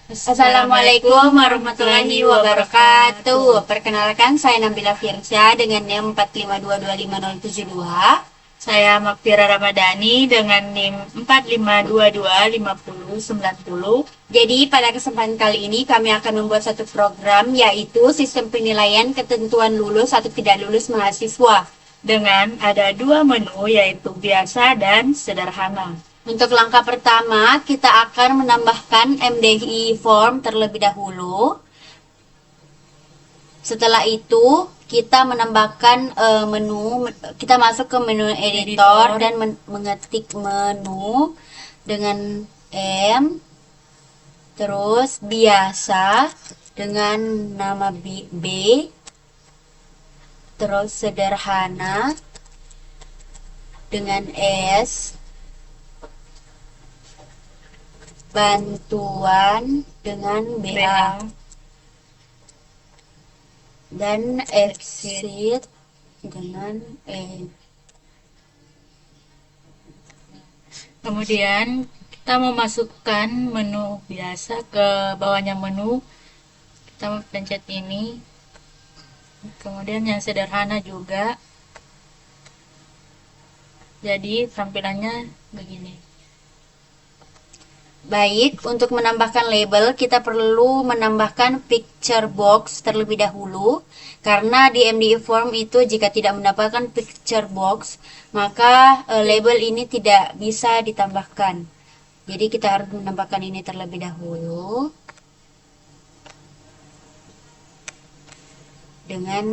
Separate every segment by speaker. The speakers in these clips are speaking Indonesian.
Speaker 1: Assalamualaikum warahmatullahi wabarakatuh. Perkenalkan, saya Nabila Firsya dengan NIM 452257072.
Speaker 2: Saya Makfira Ramadhani dengan NIM 45225090.
Speaker 1: Jadi pada kesempatan kali ini kami akan membuat satu program, yaitu sistem penilaian ketentuan lulus atau tidak lulus mahasiswa.
Speaker 2: Dengan ada dua menu, yaitu biasa dan sederhana.
Speaker 1: Untuk langkah pertama, kita akan menambahkan MDI form terlebih dahulu. Setelah itu, kita menambahkan menu, kita masuk ke menu editor dan mengetik menu dengan M, terus biasa dengan nama B, terus sederhana dengan S, bantuan dengan BA, dan exit dengan E.
Speaker 2: Kemudian kita memasukkan menu biasa ke bawahnya menu. Kita pencet ini. Kemudian yang sederhana juga. Jadi tampilannya begini.
Speaker 1: Baik, untuk menambahkan label kita perlu menambahkan picture box terlebih dahulu. Karena di MDI form itu jika tidak mendapatkan picture box, maka label ini tidak bisa ditambahkan. Jadi kita harus menambahkan ini terlebih dahulu. Dengan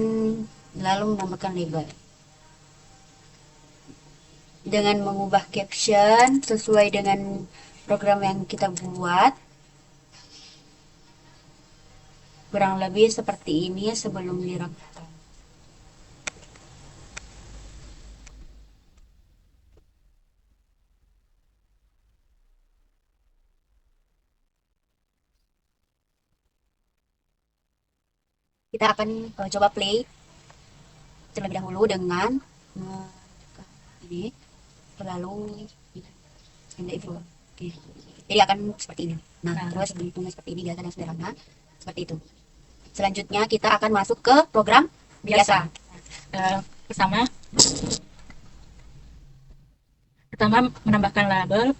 Speaker 1: lalu menambahkan label. Dengan mengubah caption sesuai dengan program yang kita buat. Kurang lebih seperti ini sebelum direkam. Kita akan coba play terlebih dahulu dengan ini, lalu ini itu. Oke. Jadi akan seperti ini. Nah, terus bentuknya seperti ini, biasa dan sederhana, seperti itu. Selanjutnya kita akan masuk ke program biasa.
Speaker 2: Pertama menambahkan label.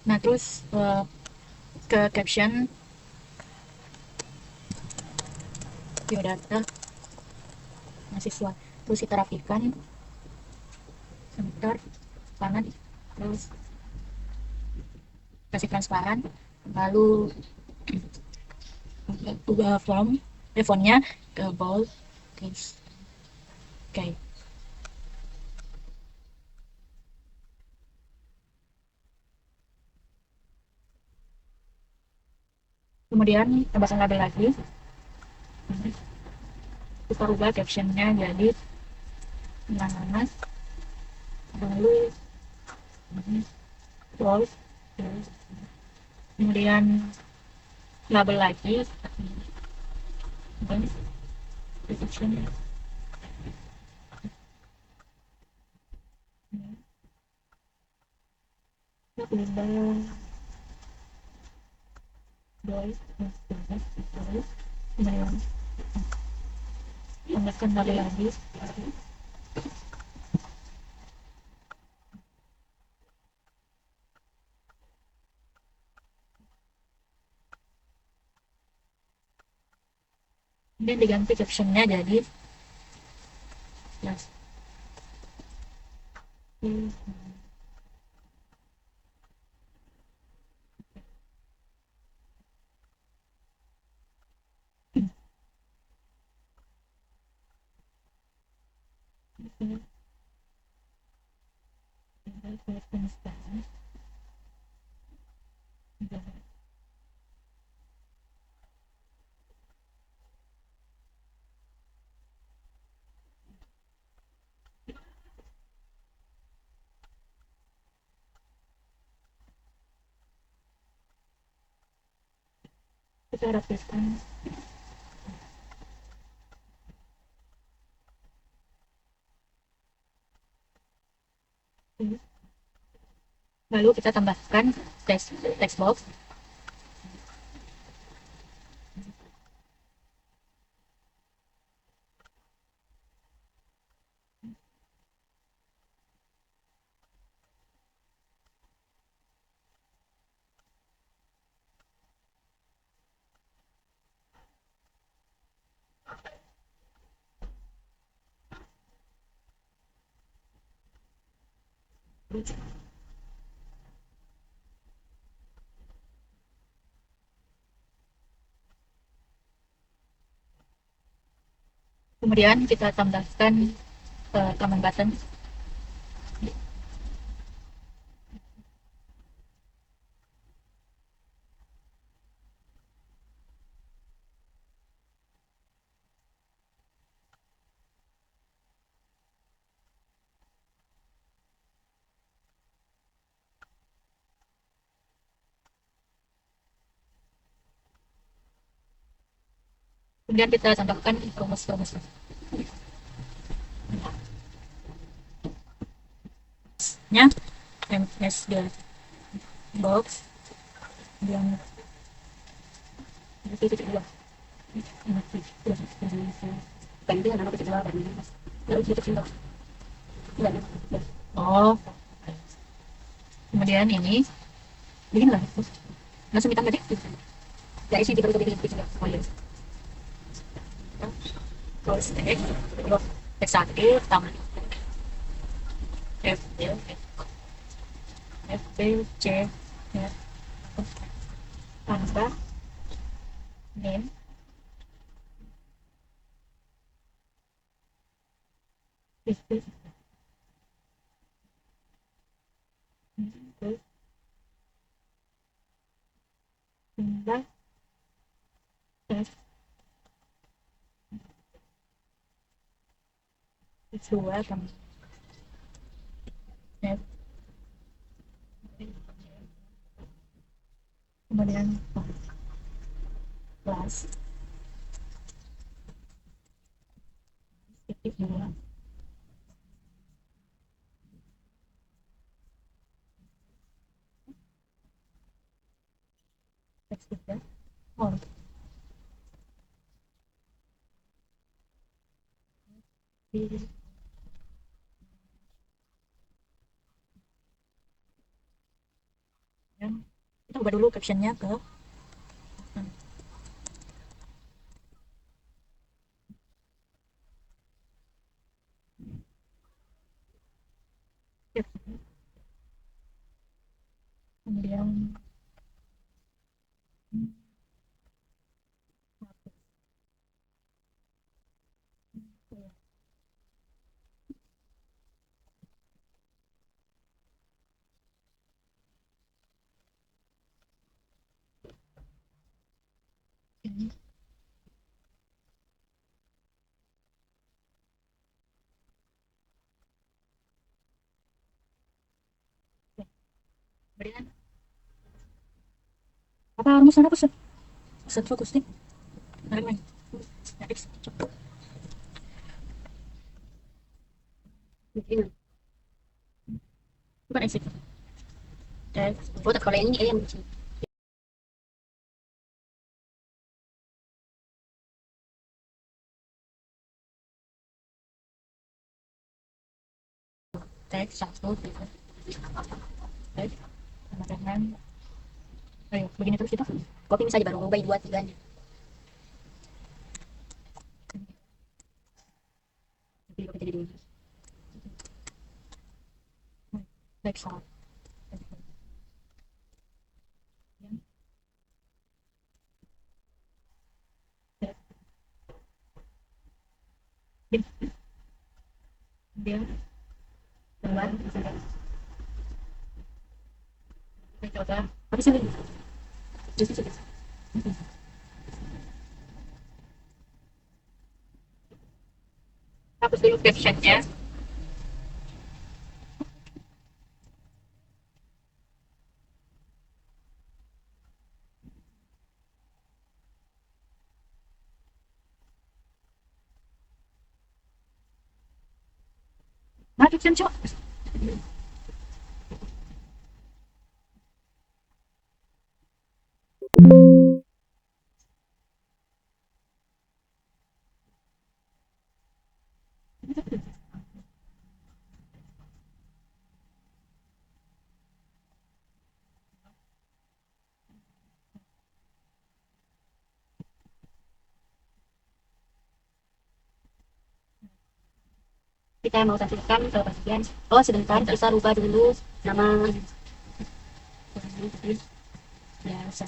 Speaker 2: Nah, terus ke caption, biodata mahasiswa. Terus kita rapikan sebentar kanan, terus kasih transparan, lalu ubah fontnya ke bold, terus oke. Kemudian tambahkan label lagi, kita ubah captionnya jadi nanas, lalu bold, kemudian label lagi, dan description. Label boys, kemudian tambahkan label lagi, kemudian diganti captionnya jadi plus. Kita rapikan. Lalu kita tambahkan text box. Kemudian kita tambahkan tambah button. Kemudian kita tambahkan rumus-rumus nya MS the box, kemudian titik dua.
Speaker 1: Ganti nama titik dua dan lalu titik dua.
Speaker 2: Oh, kemudian ini bikin lah langsung ditambah deh.
Speaker 1: Dari sini titik titik dua. Oh iya.
Speaker 2: Terus X satu tambah F F B C ya, tambah name itu terus tambah F dua tambah F, kemudian plus titik dua X tiga. Oh, di yang kita ubah dulu captionnya ke F. Kemudian ini kemudian apa rumus sana pusat pusat fokus nih narik main ya X cepet
Speaker 1: Ini.
Speaker 2: bukan X X
Speaker 1: Oh, tak kalau ini yang kecil.
Speaker 2: X satu X sama dengan ayo begini terus kita
Speaker 1: Copy saja baru ubah dua tiga. Jadi copy jadi dua.
Speaker 2: X satu dia
Speaker 1: Dua.
Speaker 2: kita coba
Speaker 1: Tapi sih just sih.
Speaker 2: hapus dulu captionnya.
Speaker 1: Nah, caption cok. kita mau tampilkan ke bagian, oh sebentar kita rubah dulu nama biasa.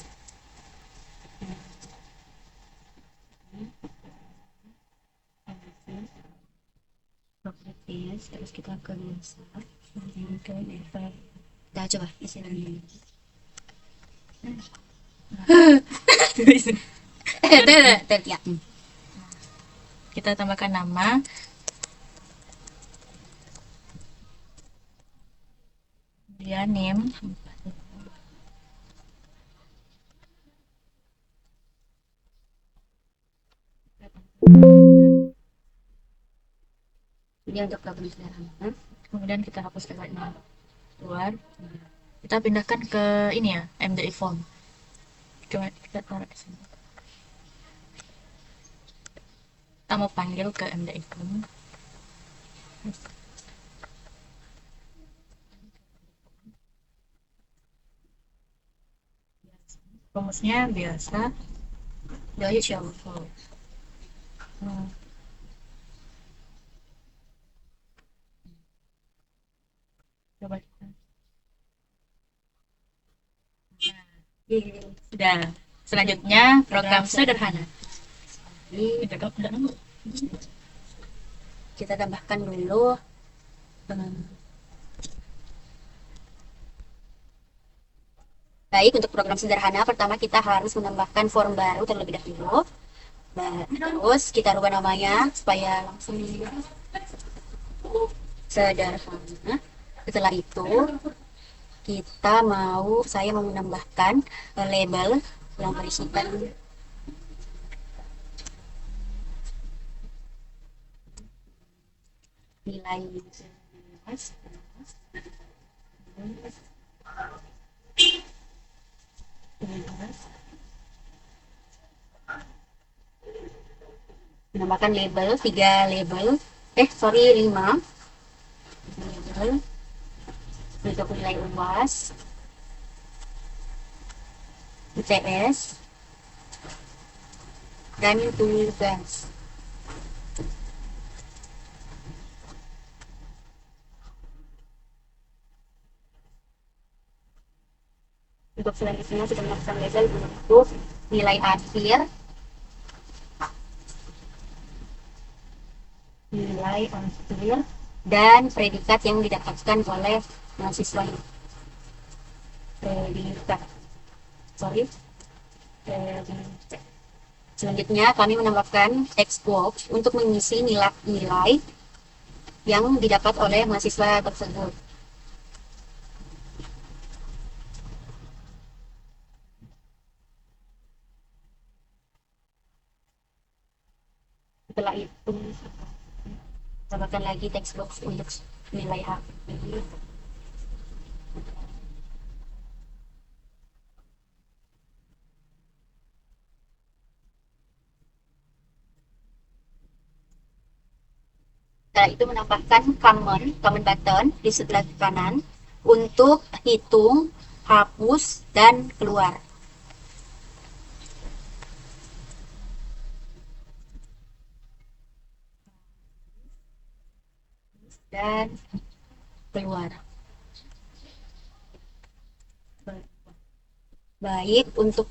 Speaker 1: Properties, terus kita ke biasa, ke effect. Kita coba isi lagi. Ya.
Speaker 2: Kita tambahkan nama. Kemudian name.
Speaker 1: Ini untuk program sederhana.
Speaker 2: Kemudian kita hapus lewatnya keluar. Kita pindahkan ke ini ya, MDI form. Coba kita taruh di sini. Kita mau panggil ke MDI form. Rumusnya biasa.
Speaker 1: Dari show.
Speaker 2: Coba kita.
Speaker 1: Sudah.
Speaker 2: Selanjutnya program sederhana.
Speaker 1: Ini kita tambahkan dulu baik, untuk program sederhana pertama kita harus menambahkan form baru terlebih dahulu. Terus kita rubah namanya supaya langsung sederhana. Setelah itu saya mau menambahkan label yang berisikan nilai menambahkan label 5 label untuk nilai UAS, UTS, dan tugas. Untuk selanjutnya kita menambahkan label untuk nilai akhir, dan predikat yang didapatkan oleh mahasiswa. Predikat. Selanjutnya kami menambahkan text box untuk mengisi nilai yang didapat oleh mahasiswa tersebut. Setelah itu tambahkan lagi text box untuk nilai HP. Setelah itu menambahkan comment button di sebelah kanan untuk hitung, hapus, dan keluar. Dan keluar. Baik, untuk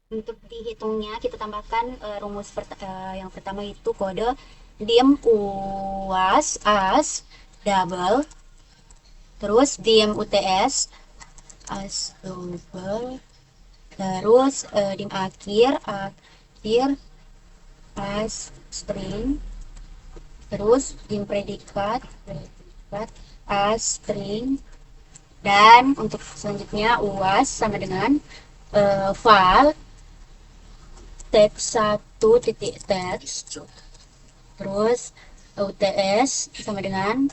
Speaker 1: untuk dihitungnya kita tambahkan rumus yang pertama itu kode dim uas as double, terus dim uts as double, Terus dim akhir as string, terus dim predikat as string, dan untuk selanjutnya uas sama dengan file teks 1 titik teks, terus uts sama dengan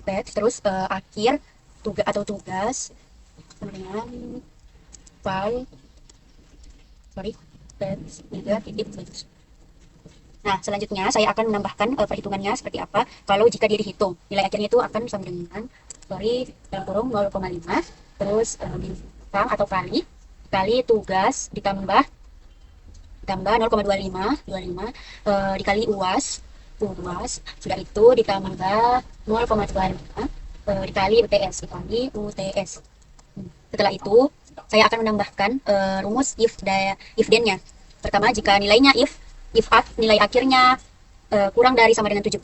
Speaker 1: teks, terus akhir tugas sama dengan file teks 3 titik teks. Nah, selanjutnya saya akan menambahkan perhitungannya seperti apa kalau jika dia dihitung. Nilai akhirnya itu akan sama dengan dalam kurung 0,5, terus bintang atau kali tugas ditambah 0,25 dikali uas sudah itu ditambah 0,25 dikali UTS. Setelah itu saya akan menambahkan rumus if then-nya. Pertama, jika nilainya nilai akhirnya kurang dari sama dengan 70,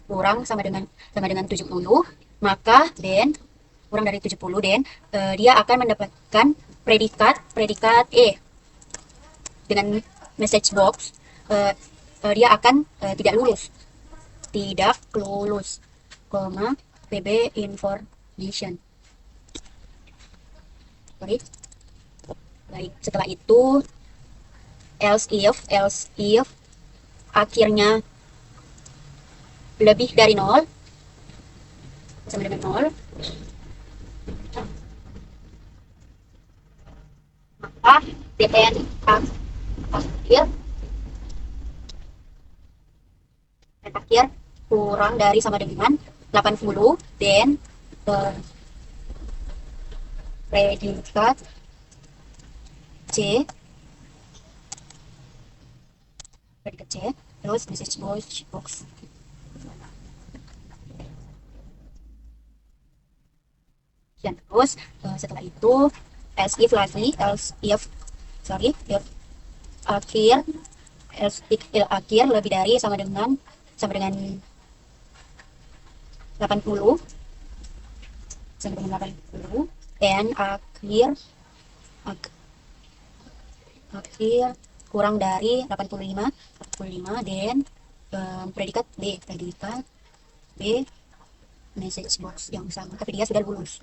Speaker 1: kurang sama dengan 70, maka then kurang dari 70, then dia akan mendapatkan predikat E dengan message box. Dia akan tidak lulus, koma PB information. Baik. Baik, setelah itu else if akhirnya lebih dari 0 sama dengan 0, maka then akhir kurang dari sama dengan 80, then predikat C terus message box. Dan terus setelah itu else if akhir lebih dari sama dengan 80 dan akhir kurang dari 85, dan predikat B message box yang sama, tapi dia sudah lulus.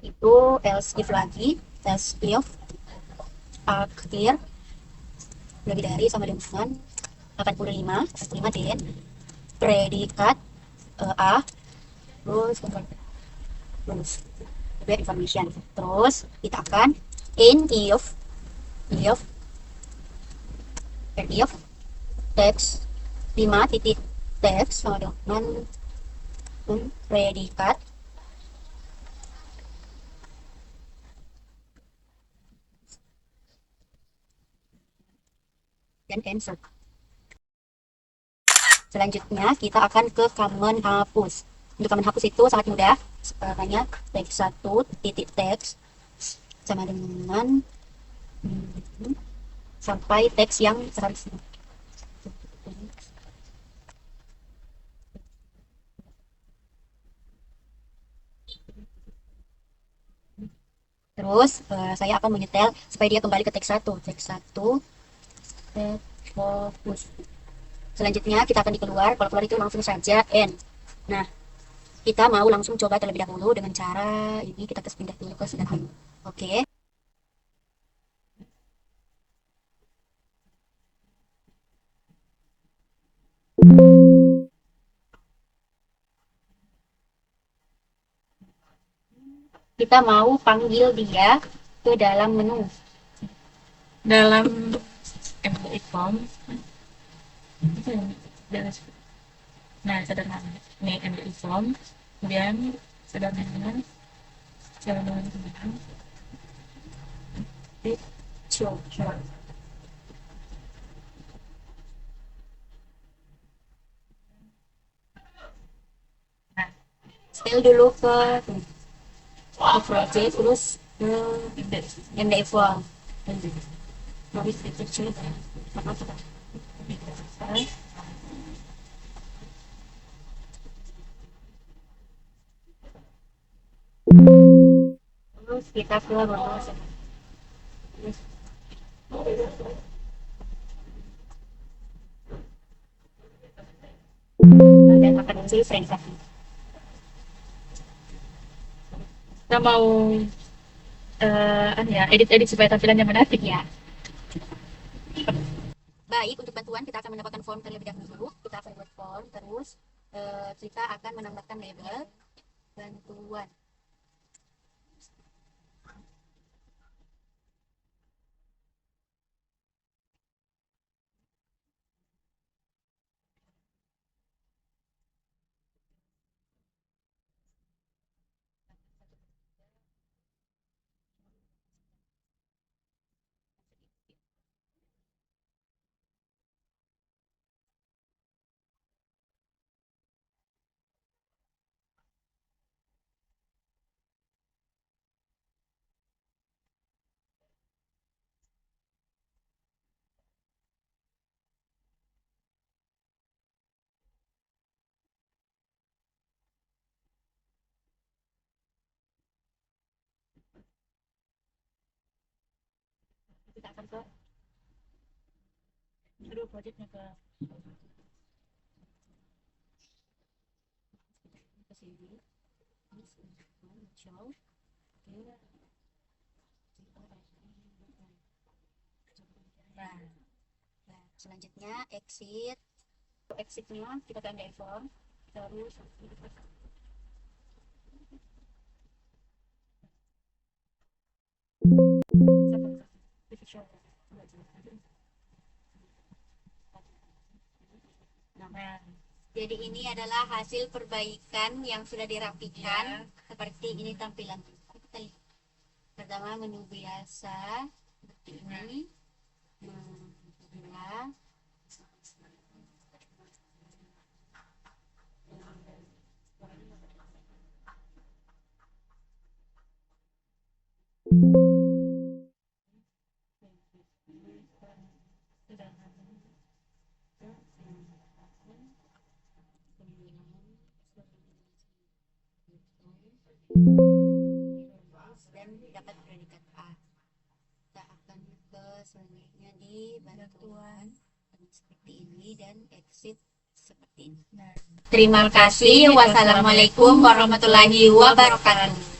Speaker 1: Itu else if akhir lebih dari sama dengan 85, dan predikat A terus lulus information. Terus kita akan if teks 5 titik teks sama dengan predikat dan cancel. Selanjutnya kita akan ke common hapus. Untuk common hapus itu sangat mudah. Hanya teks 1 titik teks sama dengan sampai teks yang seharusnya. Terus saya akan menyetel supaya dia kembali ke teks 1. Teks fokus. Selanjutnya kita akan dikeluar. Kalau keluar itu langsung saja N. Nah, kita mau langsung coba terlebih dahulu dengan cara ini. Kita pindah dulu ke sederhana. Oke. Kita mau panggil dia ke dalam menu.
Speaker 2: Dalam MBI form, nah sederhana ini MBI form, kemudian sederhana jalan
Speaker 1: Show. Nah, setel dulu ke project, terus ke MDI form. Habis dikecil sama kita terus kita keluar bonus dan akan isi friend.
Speaker 2: Kita mau edit-edit supaya tampilannya menarik.
Speaker 1: Ya. Baik, untuk bantuan kita akan mendapatkan form terlebih dahulu. Kita akan buat form, terus kita akan menambahkan label bantuan. Kita akan
Speaker 2: Projectnya
Speaker 1: ke sini. Show. Nah, selanjutnya exit. Untuk exitnya kita tanda form, terus
Speaker 2: Nah,
Speaker 1: jadi ini adalah hasil perbaikan yang sudah dirapikan. Seperti ini tampilannya. Kita lihat. Pertama menu biasa seperti ini. Kedua, dan dapat predikat A. Kita akan ke selanjutnya di bantuan seperti ini dan exit seperti ini. Terima kasih. Wassalamualaikum warahmatullahi wabarakatuh.